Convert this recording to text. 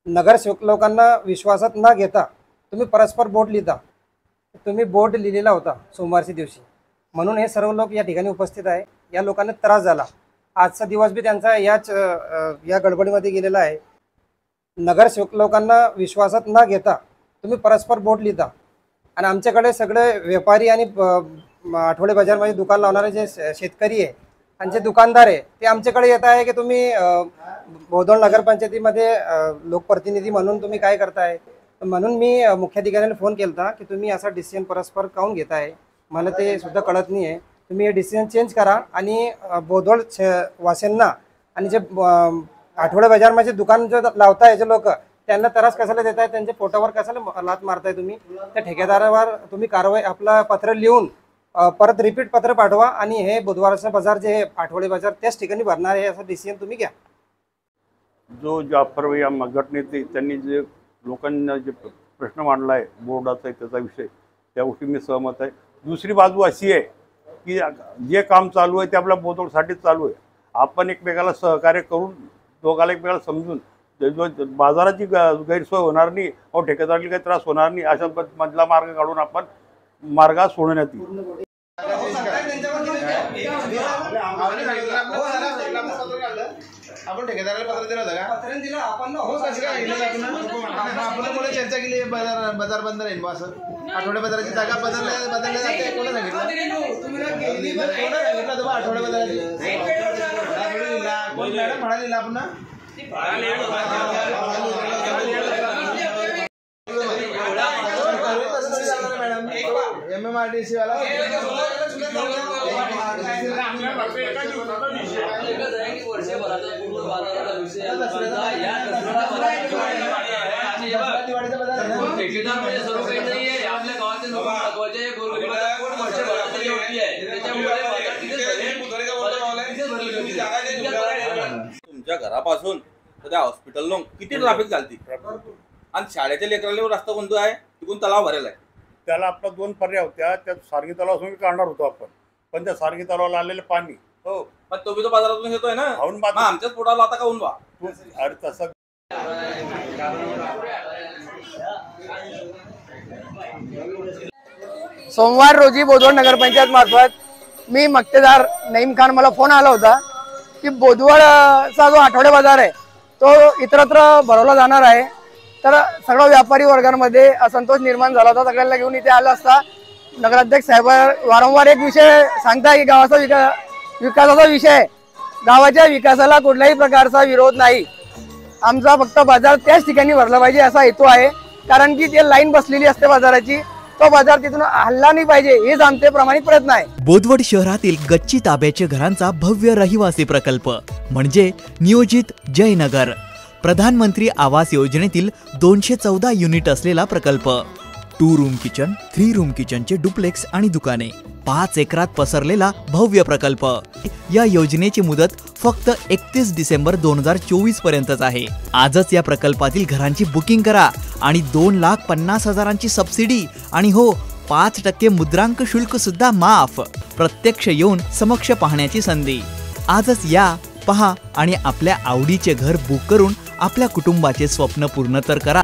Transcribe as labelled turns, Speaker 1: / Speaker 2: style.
Speaker 1: नगरसेवक लोकांना विश्वासात न घेता तुम्ही परस्पर बोर्ड लिहिता। तुम्ही बोर्ड लिहिलेला होता सोमवारच्या दिवशी, म्हणून हे सर्व लोक या ठिकाणी उपस्थित आहे। या लोकांना त्रास झाला। आजचा दिवस बी त्यांचा या गडबडीमध्ये गेलेला आहे। नगरसेवक लोकांना विश्वासात न घेता तुम्ही परस्पर बोर्ड लिहिता आणि आमच्याकडे सगळे व्यापारी आणि आठवडे बाजारमध्ये दुकान लावणारे जे शेतकरी आहे आणि जे दुकानदार आहे ते आमच्याकडे येत आहे की तुम्ही बोदोड नगरपंचायतीमध्ये लोकप्रतिनिधी म्हणून तुम्ही काय करताय। म्हणून मी मुख्याधिकाऱ्यांना फोन केला की तुम्ही असा डिसिजन परस्पर काऊन घेताय, मला ते सुद्धा कळत नाही आहे। तुम्ही हे डिसिजन चेंज करा आणि बोदोड वासियांना आणि जे आठवडे बाजारमध्ये दुकान जो लावताय जे लोक त्यांना त्रास कशाला देताय, त्यांच्या पोटावर कशाला लात मारताय तुम्ही। त्या ठेकेदारावर तुम्ही कारवाई आपला पत्र लिहून परत रिपीट पत्र पाठवा आणि हे बुधवारचा बाजार जे आठवडे बाजार त्याच ठिकाणी भरणार आहे असं डिसिजन तुम्ही घ्या।
Speaker 2: जो जाफर या गटनेते त्यांनी जे लोकांना जे प्रश्न मांडला आहे बोर्डाचा त्याचा विषय, त्या गोष्टी मी सहमत आहे। दुसरी बाजू अशी आहे की जे काम चालू आहे ते आपल्या बोदोडसाठीच चालू आहे। आपण एकमेकाला सहकार्य करून दोघाला एकमेकाला समजून जो बाजाराची गैरसोय होणार नाही व ठेकेदाराला काही त्रास होणार नाही अशा मधला मार्ग काढून आपण मार्गात सोडण्यात येईल।
Speaker 3: आपण ठेकेदाराला पत्र दिलं होतं का? पत्र दिलं आपण हो कसं काय आपण कोणी चर्चा केली बाजार बंद राहील बा असं आठवडे बाजाराची जागा बदलल्या जाते कोणी सांगितलं तुम्ही आठवडे बाजाराची कोण मॅडम म्हणाली आपण MMRDC वाला
Speaker 4: तुमच्या घरापासून तर त्या हॉस्पिटल किती ट्रॅफिक चालती आणि शाळेच्या लेकरांवर रस्ता कोणता आहे तिकडून तलाव भरेला आहे।
Speaker 2: त्याला आपला दोन पर्याय होत्या, त्यात सारंगी तलावातून काढणार होतो आपण, पण त्या सारंगी तलावाला आलेलं पाणी
Speaker 4: हो पण तो बी तो बाजारातून येतोय ना, आमच्याच पोटाला आता काऊन बा
Speaker 2: अरे तसं
Speaker 5: सोमवार रोजी बोदवड नगरपंचायत मार्फत मी मक्तेदार नईम खान मला फोन आला होता की बोदवडचा जो आठवडे बाजार आहे तो इतरत्र भरवला जाणार आहे। तर सगळ्या व्यापारी वर्गांमध्ये असंतोष निर्माण झाला होता। सगळ्यांना घेऊन इथे आला असता नगराध्यक्ष साहेब वारंवार एक विषय सांगता की गावाचा विकासाचा विषय, गावाच्या विकासाला कुठल्याही प्रकारचा विरोध नाही, आमचा फक्त बाजार त्याच ठिकाणी भरला पाहिजे असा हेतू आहे। कारण की ते लाईन बसलेली असते बाजाराची, तो बाजार तिथून हल्ला नाही पाहिजे हेच आमचे प्रामाणिक प्रयत्न आहे।
Speaker 6: बोदवड शहरातील गच्ची ताब्याच्या घरांचा भव्य रहिवासी प्रकल्प म्हणजे नियोजित जयनगर, प्रधानमंत्री आवास योजनेतील 214 युनिट असलेला प्रकल्प। 2 रूम किचन, 3 रूम किचनचे डुप्लेक्स आणि दुकाने, 5 एकरात पसरलेला भव्य प्रकल्प। या योजनेची मुदत फक्त 31 डिसेंबर 2024 पर्यंतच आहे। आजच या प्रकल्पातील घरांची बुकिंग करा आणि 2,50,000ची सबसिडी आणि हो 5% मुद्रांक शुल्क सुद्धा माफ। प्रत्यक्ष येऊन समक्ष पाहण्याची संधी। आजच या, पहा आणि आपल्या आवडीचे घर बुक करून आपल्या कुटुंबाचे स्वप्न पूर्ण तर करा।